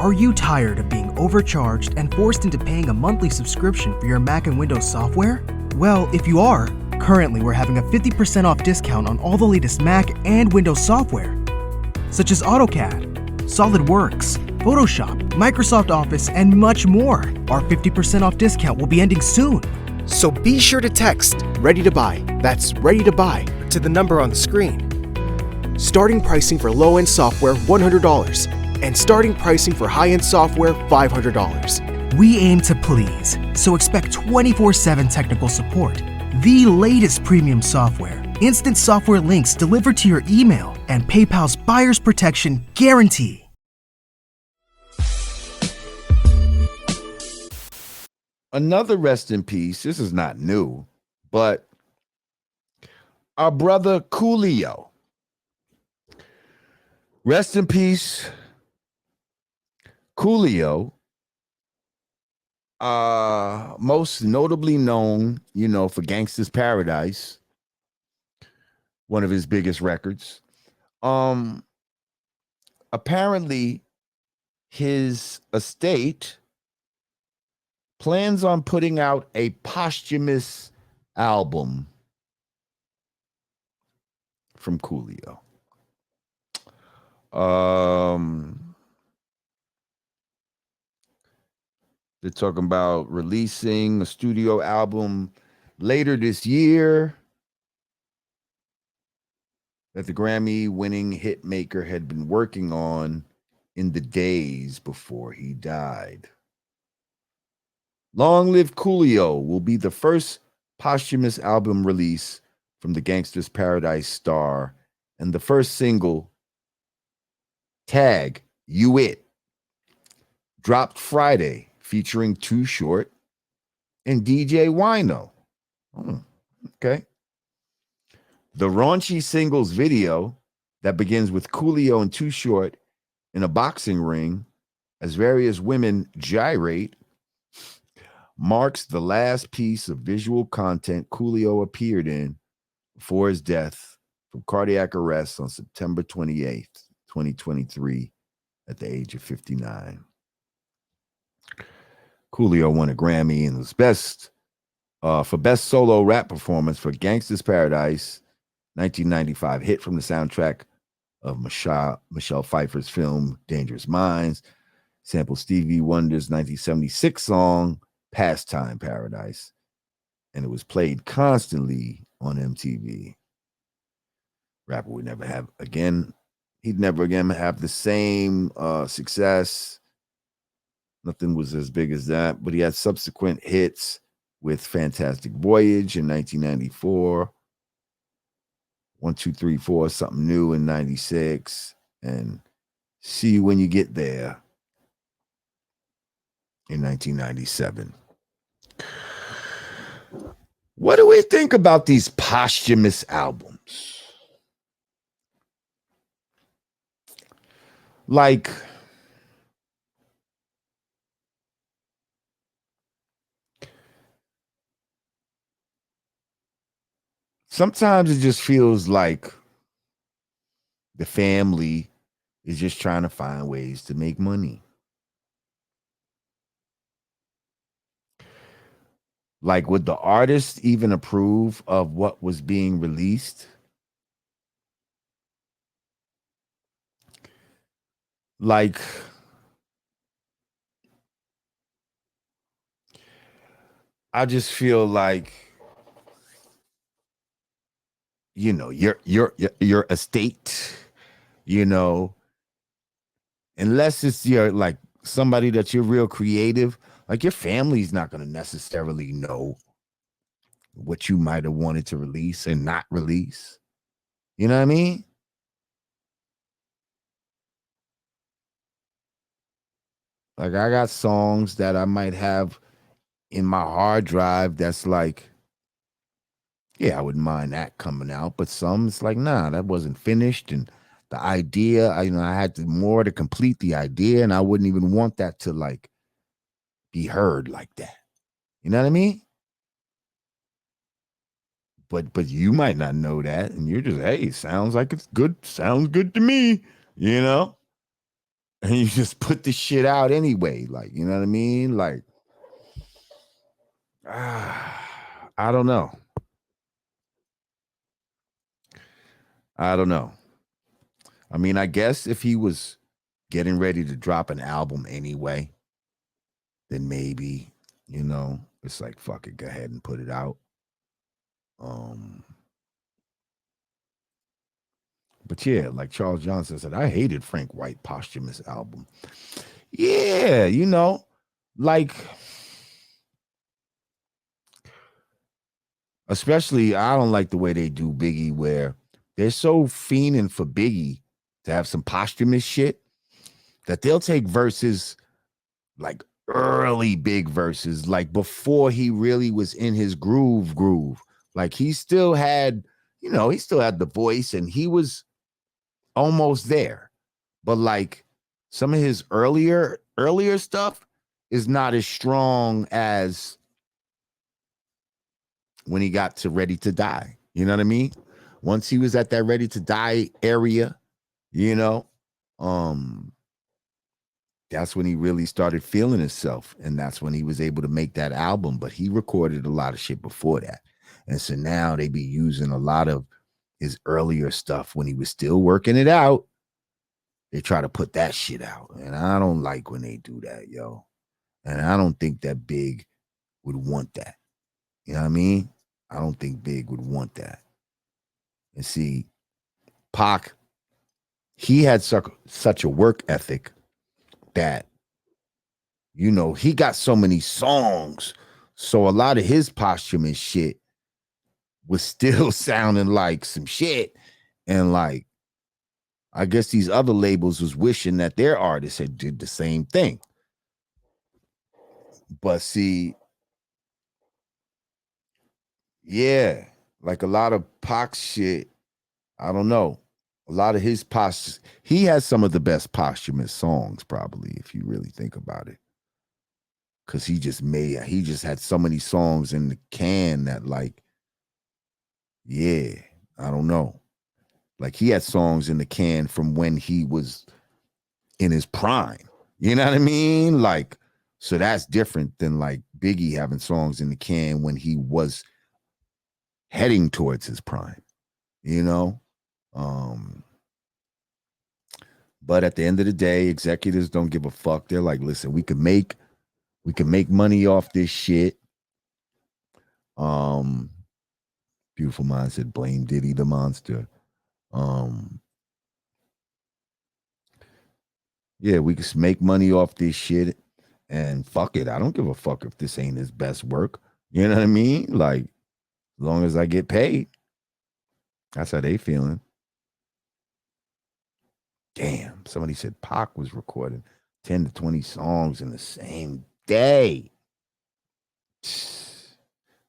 Are you tired of being overcharged and forced into paying a monthly subscription for your Mac and Windows software? Well, if you are, currently we're having a 50% off discount on all the latest Mac and Windows software, such as AutoCAD, SolidWorks, Photoshop, Microsoft Office, and much more. Our 50% off discount will be ending soon. So be sure to text Ready to Buy, that's Ready to Buy, to the number on the screen. Starting pricing for low-end software, $100, and starting pricing for high-end software, $500. We aim to please, so expect 24/7 technical support, the latest premium software, instant software links delivered to your email, and PayPal's buyer's protection guarantee. Another rest in peace. This is not new, but our brother Coolio. Rest in peace, Coolio. Most notably known, for Gangsta's Paradise, one of his biggest records. Apparently, his estate plans on putting out a posthumous album from Coolio. They're talking about releasing a studio album later this year that the Grammy-winning hit maker had been working on in the days before he died. Long Live Coolio will be the first posthumous album release from the Gangsta's Paradise star, and the first single, Tag You It, dropped Friday, featuring Too Short and DJ Wino. Okay. The raunchy singles video that begins with Coolio and Too Short in a boxing ring as various women gyrate marks the last piece of visual content Coolio appeared in before his death from cardiac arrest on September 28th, 2023, at the age of 59. Coolio won a Grammy and was for best solo rap performance for Gangsta's Paradise, 1995 hit from the soundtrack of Michelle Pfeiffer's film Dangerous Minds, sampled Stevie Wonder's 1976 song Pastime Paradise, and it was played constantly on MTV. Rapper would never have again. He'd never again have the same success. Nothing was as big as that, but he had subsequent hits with Fantastic Voyage in 1994, 1, 2, 3, 4, Something New in 96, and See You When You Get There in 1997. What do we think about these posthumous albums? Like, sometimes it just feels like the family is just trying to find ways to make money. Like, would the artist even approve of what was being released? Like, I just feel like, your estate, unless it's your like somebody that you're real creative, like your family's not going to necessarily know what you might have wanted to release and not release. You know what I mean? Like, I got songs that I might have in my hard drive that's like, yeah, I wouldn't mind that coming out. But some, it's like, nah, that wasn't finished. And the idea, I had more to complete the idea, and I wouldn't even want that to like be heard like that. You know what I mean? But you might not know that, and you're just, hey, sounds like it's good. Sounds good to me, and you just put the shit out anyway. Like, you know what I mean? Like, I don't know. I don't know. I mean, I guess if he was getting ready to drop an album anyway, then maybe, it's like, fuck it, go ahead and put it out. But yeah, like Charles Johnson said, I hated Frank White posthumous album. Yeah, like, especially I don't like the way they do Biggie, where they're so fiending for Biggie to have some posthumous shit that they'll take verses, like early big verses, like before he really was in his groove. Like he still had, he still had the voice and he was almost there. But like some of his earlier stuff is not as strong as when he got to Ready to Die. You know what I mean? Once he was at that Ready to Die area, that's when he really started feeling himself. And that's when he was able to make that album. But he recorded a lot of shit before that. And so now they be using a lot of his earlier stuff when he was still working it out. They try to put that shit out. And I don't like when they do that, yo. And I don't think that Big would want that. You know what I mean? I don't think Big would want that. And see, Pac, he had such a work ethic that, he got so many songs. So a lot of his posthumous shit was still sounding like some shit. And like, I guess these other labels was wishing that their artists had did the same thing. But see, yeah, like a lot of Pac shit, I don't know. A lot of his he has some of the best posthumous songs, probably, if you really think about it. Cause he just had so many songs in the can that, like, yeah, I don't know. Like he had songs in the can from when he was in his prime. You know what I mean? Like, so that's different than like Biggie having songs in the can when he was heading towards his prime, But at the end of the day, executives don't give a fuck. They're like, listen, we can make money off this shit. Beautiful Mind said, blame Diddy the monster. Yeah, we can make money off this shit and fuck it. I don't give a fuck if this ain't his best work. You know what I mean? Like, as long as I get paid. That's how they feeling. Damn, somebody said Pac was recording 10 to 20 songs in the same day.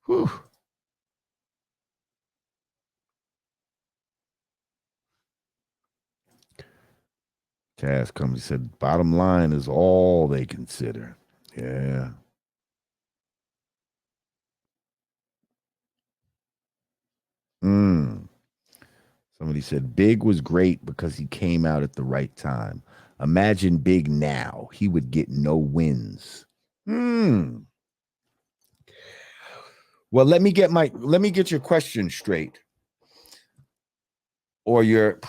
Whew. Cass comes, he said, bottom line is all they consider. Yeah. Somebody said Big was great because he came out at the right time. Imagine Big now. He would get no wins. Well, let me get your question straight. Or your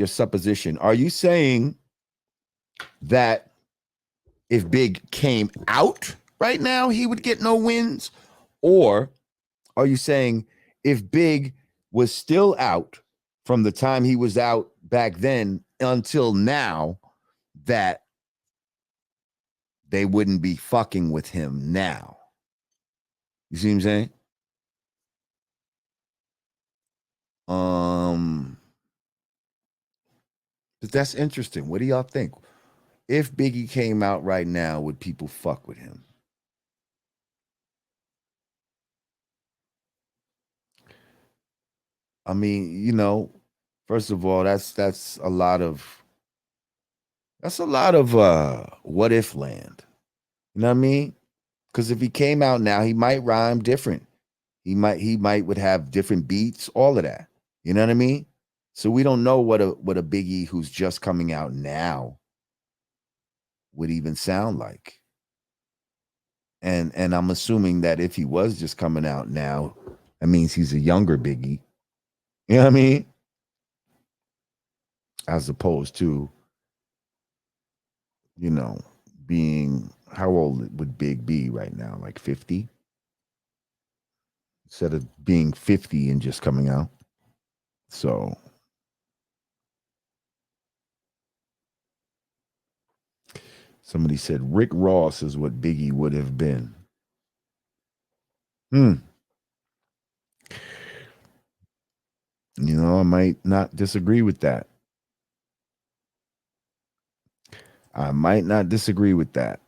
supposition. Are you saying that if Big came out right now, he would get no wins? Or are you saying if Big was still out from the time he was out back then until now, that they wouldn't be fucking with him now? You see what I'm saying? But that's interesting. What do y'all think? If Biggie came out right now, would people fuck with him? I mean, first of all, that's a lot of what if land. You know what I mean? Because if he came out now, he might rhyme different. He might would have different beats, all of that. You know what I mean? So we don't know what a Biggie who's just coming out now would even sound like. And I'm assuming that if he was just coming out now, that means he's a younger Biggie. You know what I mean? As opposed to, you know, being, how old would Big be right now? Like 50? Instead of being 50 and just coming out. So somebody said Rick Ross is what Biggie would have been. You know, I might not disagree with that. I might not disagree with that.